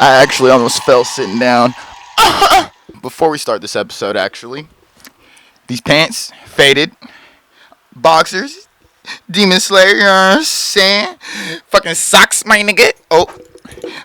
I actually almost fell sitting down. Before we start this episode, actually, these pants, faded, boxers, Demon Slayer, you know what I'm saying? Fucking socks, my nigga. Oh,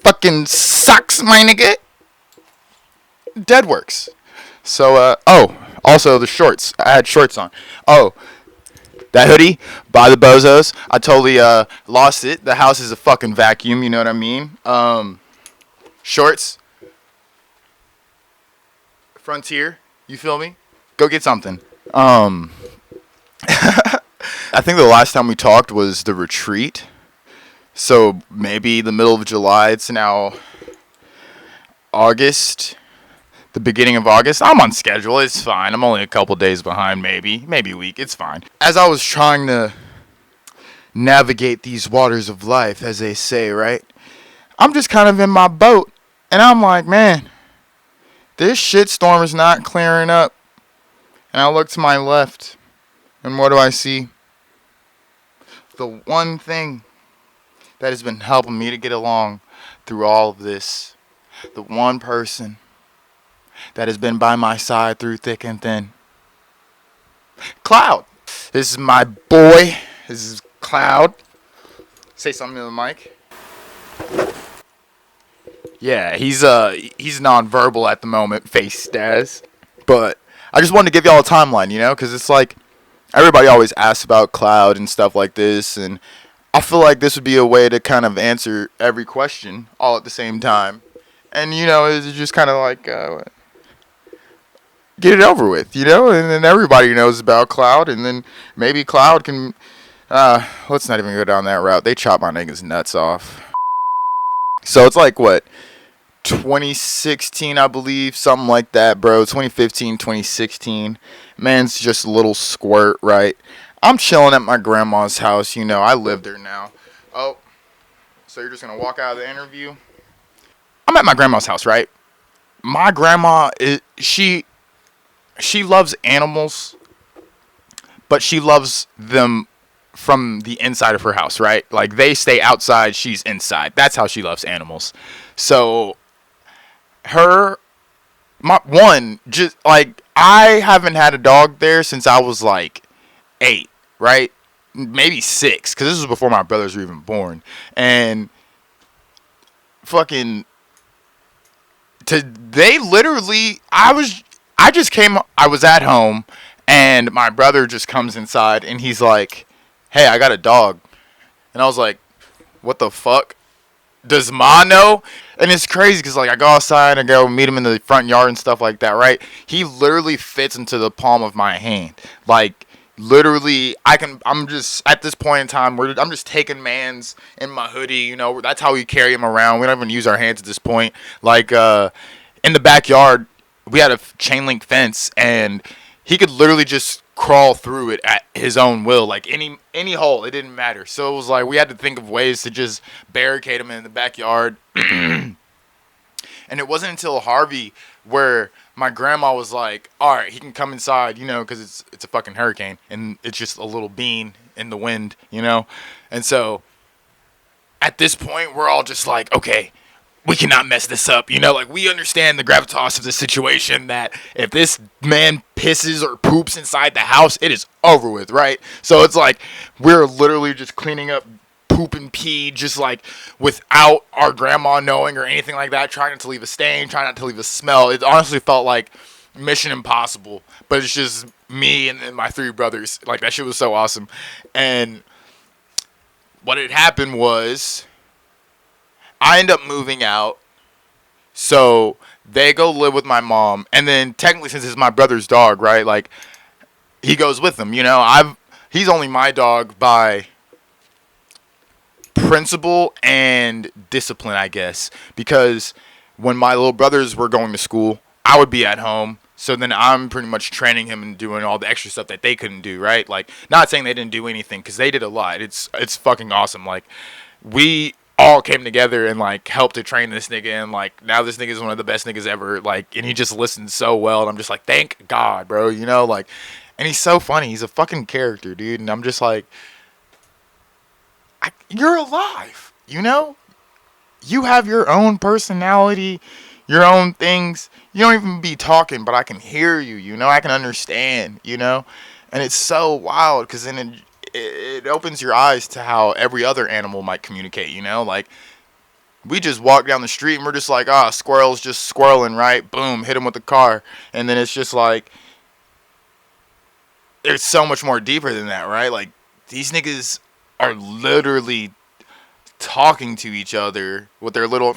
fucking socks, my nigga. Dead works. So, also the shorts. I had shorts on. Oh, that hoodie by the bozos. I totally lost it. The house is a fucking vacuum. You know what I mean? Shorts. Frontier. You feel me? Go get something. I think the last time we talked was the retreat. So maybe the middle of July. It's now August. The beginning of August. I'm on schedule. It's fine. I'm only a couple days behind, maybe a week. It's fine. As I was trying to navigate these waters of life, as they say, right? I'm just kind of in my boat. And I'm like, man, this shitstorm is not clearing up. And I look to my left. And what do I see? The one thing that has been helping me to get along through all of this. The one person that has been by my side through thick and thin. Kloud. This is my boy. This is Kloud. Say something to the mic. Yeah, he's nonverbal at the moment, face status. But I just wanted to give y'all a timeline, you know, because it's like everybody always asks about Kloud and stuff like this, and I feel like this would be a way to kind of answer every question all at the same time. And, you know, it's just kind of like get it over with, you know, and then everybody knows about Kloud, and then maybe Kloud can, let's not even go down that route. They chop my niggas nuts off. So it's like, what, 2016, I believe, something like that, bro. 2015, 2016. Man's just a little squirt, right? I'm chilling at my grandma's house, you know, I live there now. Oh, so you're just gonna walk out of the interview? I'm at my grandma's house, right? My grandma, she loves animals, but she loves them from the inside of her house, right? Like, they stay outside, she's inside. That's how she loves animals. So, I haven't had a dog there since I was like 8, right? Maybe 6, because this was before my brothers were even born. And fucking, they literally, I was at home, and my brother just comes inside, and he's like, hey, I got a dog. And I was like, what the fuck? Does Ma know? And it's crazy because, like, I go outside and go meet him in the front yard and stuff like that, right? He literally fits into the palm of my hand. Like, literally, I'm just, at this point in time, I'm just taking mans in my hoodie, you know? That's how we carry him around. We don't even use our hands at this point. Like, in the backyard, we had a chain link fence, and he could literally just crawl through it at his own will, like any hole. It didn't matter. So it was like we had to think of ways to just barricade him in the backyard. And it wasn't until Harvey where my grandma was like, all right, he can come inside, you know, because it's a fucking hurricane and it's just a little bean in the wind, you know. And so at this point, we're all just like, okay, we cannot mess this up, you know, like, we understand the gravitas of the situation, that if this man pisses or poops inside the house, it is over with, right? So it's like, we're literally just cleaning up poop and pee, just like, without our grandma knowing or anything like that, trying not to leave a stain, trying not to leave a smell. It honestly felt like Mission Impossible, but it's just me and my 3 brothers. Like, that shit was so awesome. And what had happened was, I end up moving out, so they go live with my mom, and then technically, since it's my brother's dog, right, like, he goes with them, you know. He's only my dog by principle and discipline, I guess, because when my little brothers were going to school, I would be at home, so then I'm pretty much training him and doing all the extra stuff that they couldn't do, right? Like, not saying they didn't do anything, because they did a lot. It's fucking awesome. Like, we all came together and, like, helped to train this nigga, and, like, now this nigga is one of the best niggas ever, like, and he just listens so well, and I'm just like, thank God, bro, you know, like, and he's so funny. He's a fucking character, dude, and I'm just like, you're alive, you know? you have your own personality, your own things. You don't even be talking, but I can hear you, I can understand, And it's so wild because then it opens your eyes to how every other animal might communicate, Like, we just walk down the street and we're just like, squirrel's just squirreling, right? Boom, hit him with the car. And then it's just like, there's so much more deeper than that, right? Like, these niggas are literally talking to each other with their little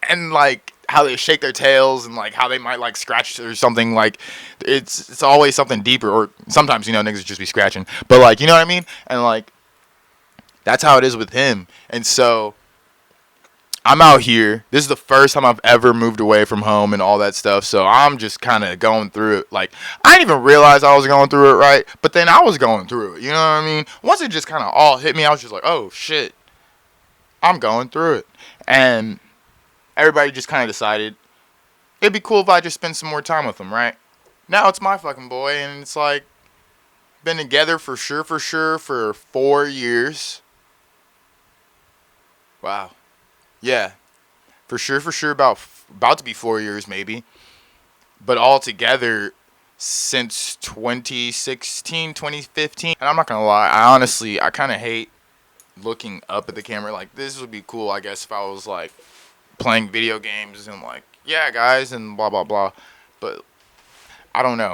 and like how they shake their tails and like how they might like scratch or something. Like, it's always something deeper, or sometimes niggas just be scratching, but like, you know what I mean. And like, that's how it is with him. And so I'm out here. This is the first time I've ever moved away from home and all that stuff. So I'm just kind of going through it. Like, I didn't even realize I was going through it, right? But then I was going through it. You know what I mean? Once it just kind of all hit me, I was just like, oh shit, I'm going through it. And everybody just kind of decided it'd be cool if I just spend some more time with him, right? Now it's my fucking boy, and it's like, been together for sure for 4 years. Wow. Yeah. For sure about to be 4 years maybe. But all together since 2016, 2015. And I'm not going to lie, I kind of hate looking up at the camera. Like, this would be cool, I guess, if I was like playing video games and like, yeah, guys, and blah blah blah. But I don't know.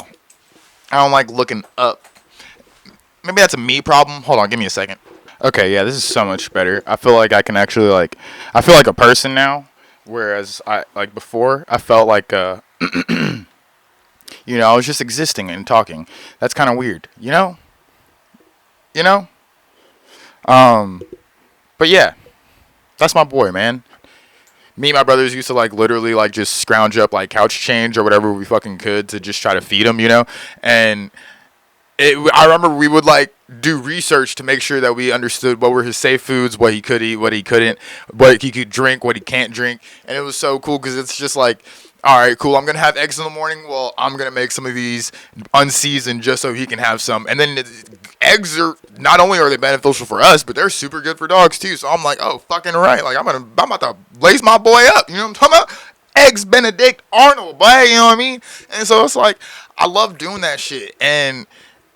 I don't like looking up. Maybe that's a me problem. Hold on, give me a second. Okay, yeah, this is so much better. I feel like I can actually like, I feel like a person now, whereas I like before I felt like I was just existing and talking. That's kind of weird, you know. Um, but yeah, that's my boy, man. Me and my brothers used to like literally like just scrounge up like couch change or whatever we fucking could to just try to feed him, and I remember we would like do research to make sure that we understood what were his safe foods, what he could eat, what he couldn't, what he could drink, what he can't drink. And it was so cool because it's just like, all right, cool, I'm going to have eggs in the morning. Well, I'm going to make some of these unseasoned just so he can have some. And then eggs are, not only are they beneficial for us, but they're super good for dogs too. So I'm like, oh, fucking right. Like, I'm about to lace my boy up. You know what I'm talking about? Eggs Benedict Arnold, boy. You know what I mean? And so it's like, I love doing that shit. And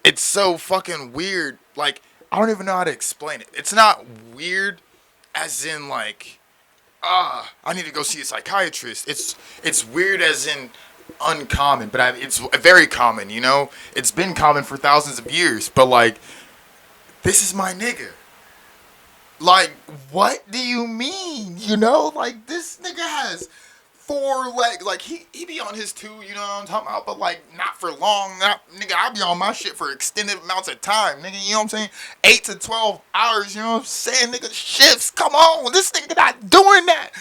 it's so fucking weird. Like, I don't even know how to explain it. It's not weird as in like, I need to go see a psychiatrist. It's weird as in uncommon, but it's very common, It's been common for thousands of years, but like, this is my nigga. Like, what do you mean? Like, this nigga has 4 legs. Like, he be on his 2, you know what I'm talking about? But like, not for long. Nigga, I be on my shit for extended amounts of time, nigga. You know what I'm saying? 8 to 12 hours. You know what I'm saying, nigga? Shifts. Come on, this nigga not doing that.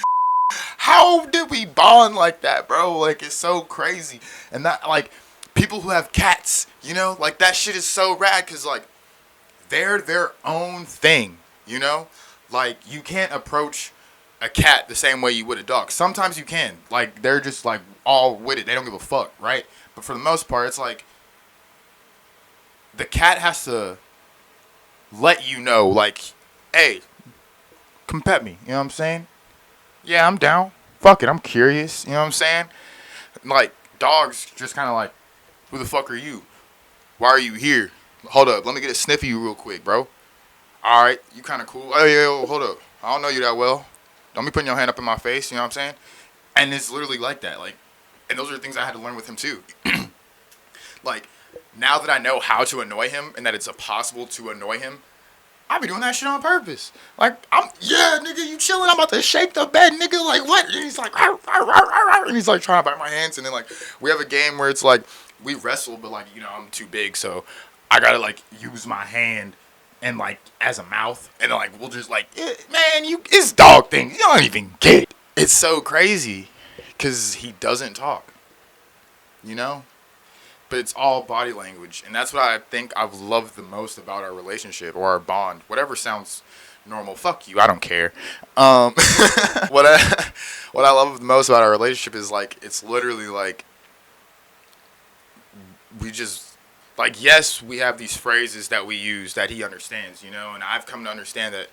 How did we bond like that, bro? Like, it's so crazy. And that, like, people who have cats, like, that shit is so rad because like, they're their own thing. Like, you can't approach a cat the same way you would a dog. Sometimes you can. Like, they're just, like, all with it. They don't give a fuck, right? But for the most part, it's like, the cat has to let you know, like, hey, come pet me. You know what I'm saying? Yeah, I'm down. Fuck it, I'm curious. You know what I'm saying? Like, dogs just kind of like, who the fuck are you? Why are you here? Hold up, let me get a sniff of you real quick, bro. Alright, you kind of cool. Oh, yeah, hold up. I don't know you that well. Don't be putting your hand up in my face, you know what I'm saying? And it's literally like that. Like, and those are the things I had to learn with him too. Like, now that I know how to annoy him and that it's possible to annoy him, I be doing that shit on purpose. Like, nigga, you chilling? I'm about to shake the bed, nigga. Like, what? And he's like, "Arr, arr, arr, arr," and he's like trying to bite my hands. And then like, we have a game where it's like, we wrestle, but like, I'm too big, so I gotta like use my hand and like as a mouth, and then like we'll just like, man, it's dog thing. You don't even get it. It's so crazy because he doesn't talk, but it's all body language, and that's what I think I've loved the most about our relationship or our bond. Whatever sounds normal, fuck you, I don't care. What I love the most about our relationship is like, it's literally like, we just, like, yes, we have these phrases that we use that he understands, and I've come to understand that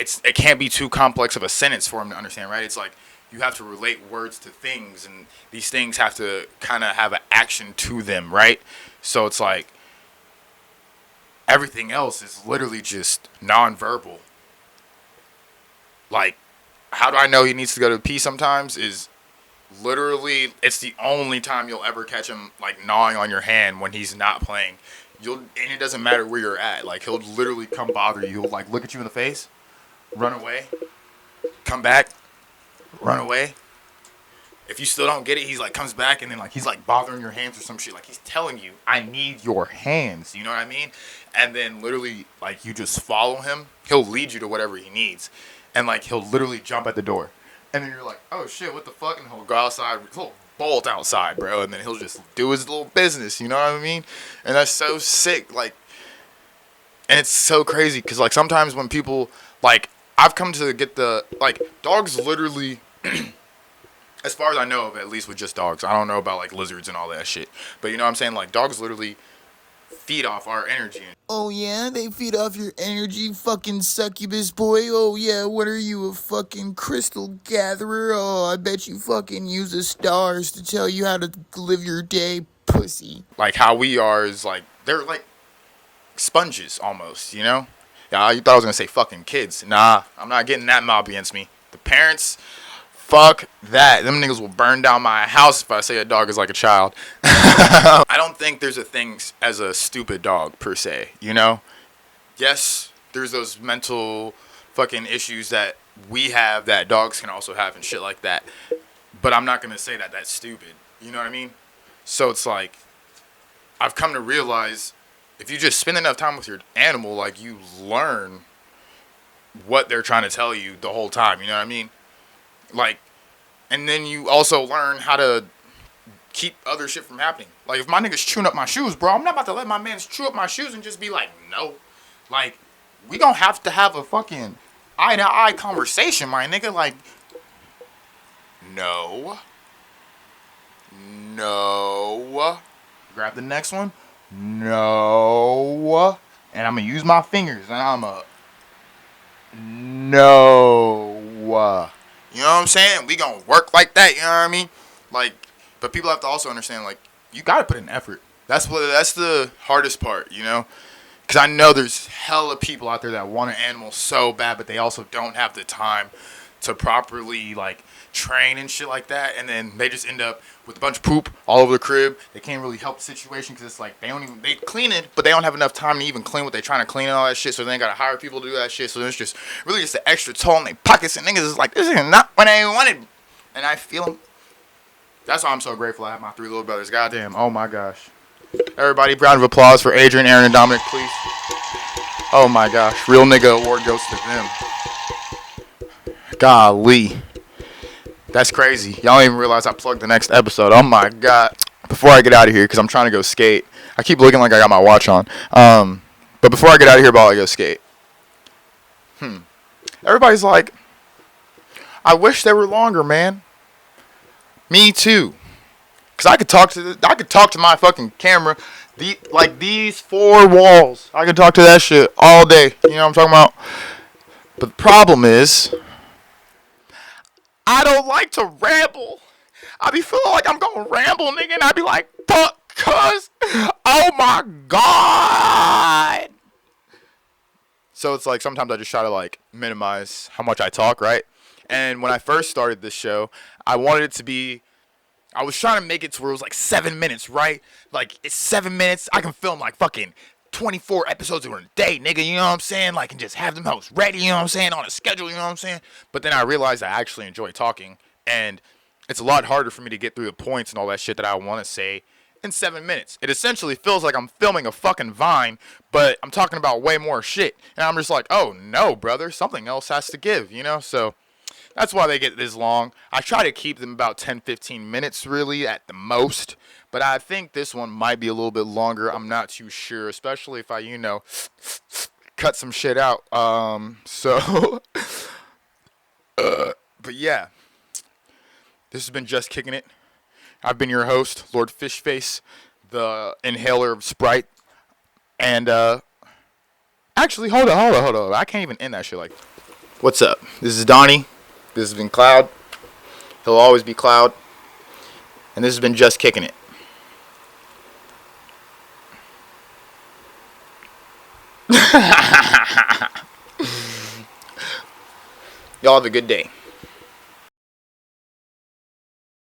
it can't be too complex of a sentence for him to understand, right? It's like you have to relate words to things, and these things have to kind of have an action to them, right? So it's like everything else is literally just nonverbal. Like, how do I know he needs to go to pee sometimes? Is literally, it's the only time you'll ever catch him like gnawing on your hand when he's not playing. And it doesn't matter where you're at. Like, he'll literally come bother you. He'll like look at you in the face, run away, come back, run away. If you still don't get it, he's like comes back and then like he's like bothering your hands or some shit. Like, he's telling you, I need your hands. You know what I mean? And then literally like you just follow him. He'll lead you to whatever he needs. And like he'll literally jump at the door. And then you're like, oh shit, what the fuck? And he'll go outside, he'll bolt outside, bro. And then he'll just do his little business, you know what I mean? And that's so sick. Like, and it's so crazy because like sometimes when people, like, I've come to get the, like, dogs literally, as far as I know of, at least with just dogs. I don't know about like lizards and all that shit. But you know what I'm saying? Like, dogs literally feed off our energy. Oh yeah, they feed off your energy, fucking succubus boy. Oh yeah, what are you, a fucking crystal gatherer? Oh, I bet you fucking use the stars to tell you how to live your day, pussy. Like, how we are is like, they're like sponges almost, you know? Yeah, you thought I was gonna say fucking kids. Nah, I'm not getting that mob against me. The parents, fuck that. Them niggas will burn down my house if I say a dog is like a child. I don't think there's a thing as a stupid dog, per se, you know? Yes, there's those mental fucking issues that we have that dogs can also have and shit like that. But I'm not going to say that that's stupid. You know what I mean? So it's like, I've come to realize if you just spend enough time with your animal, like, you learn what they're trying to tell you the whole time. You know what I mean? Like, and then you also learn how to keep other shit from happening. Like, if my nigga's chewing up my shoes, bro, I'm not about to let my man chew up my shoes and just be like, no. Like, we gonna have to have a fucking eye-to-eye conversation, my nigga. Like, no. No. Grab the next one. No. And I'm gonna use my fingers, and I'm a no. You know what I'm saying? We gonna work like that, you know what I mean? Like, but people have to also understand, like, you gotta put in effort. That's the hardest part, you know? Because I know there's hella people out there that want an animal so bad, but they also don't have the time to properly, like, train and shit like that. And then they just end up with a bunch of poop all over the crib. They can't really help the situation because it's like they clean it, but they don't have enough time to even clean what they're trying to clean and all that shit. So they gotta hire people to do that shit. So it's just really just an extra toll in their pockets. And niggas is like, this is not what I wanted. And I feel them. That's why I'm so grateful I have my 3 little brothers. Goddamn. Oh my gosh. Everybody, round of applause for Adrian, Aaron, and Dominic, please. Oh my gosh. Real nigga award goes to them. Golly. That's crazy. Y'all don't even realize I plugged the next episode. Oh my god. Before I get out of here, because I'm trying to go skate. I keep looking like I got my watch on. But before I get out of here, I go skate. Everybody's like, I wish they were longer, man. Me too. Cause I could talk to my fucking camera. These 4 walls. I could talk to that shit all day. You know what I'm talking about? But the problem is, I don't like to ramble. I be feeling like I'm gonna ramble, nigga, and I be like, fuck, cuz, oh my god. So it's like sometimes I just try to like minimize how much I talk, right? And when I first started this show, I was trying to make it to where it was like 7 minutes, right? Like, it's 7 minutes. I can film like fucking 24 episodes in a day, nigga, you know what I'm saying? Like, and just have them hosts ready, you know what I'm saying? On a schedule, you know what I'm saying? But then I realized I actually enjoy talking, and it's a lot harder for me to get through the points and all that shit that I want to say in 7 minutes. It essentially feels like I'm filming a fucking Vine, but I'm talking about way more shit. And I'm just like, oh no, brother, something else has to give, you know? So that's why they get this long. I try to keep them about 10-15 minutes, really, at the most. But I think this one might be a little bit longer. I'm not too sure, especially if I, cut some shit out. But yeah. This has been Just Kicking It. I've been your host, Lord Fishface, the inhaler of Sprite. And, actually, hold on. I can't even end that shit like What's up? This is Donnie. This has been Cloud. He'll always be Cloud. And this has been Just Kicking It. Y'all have a good day.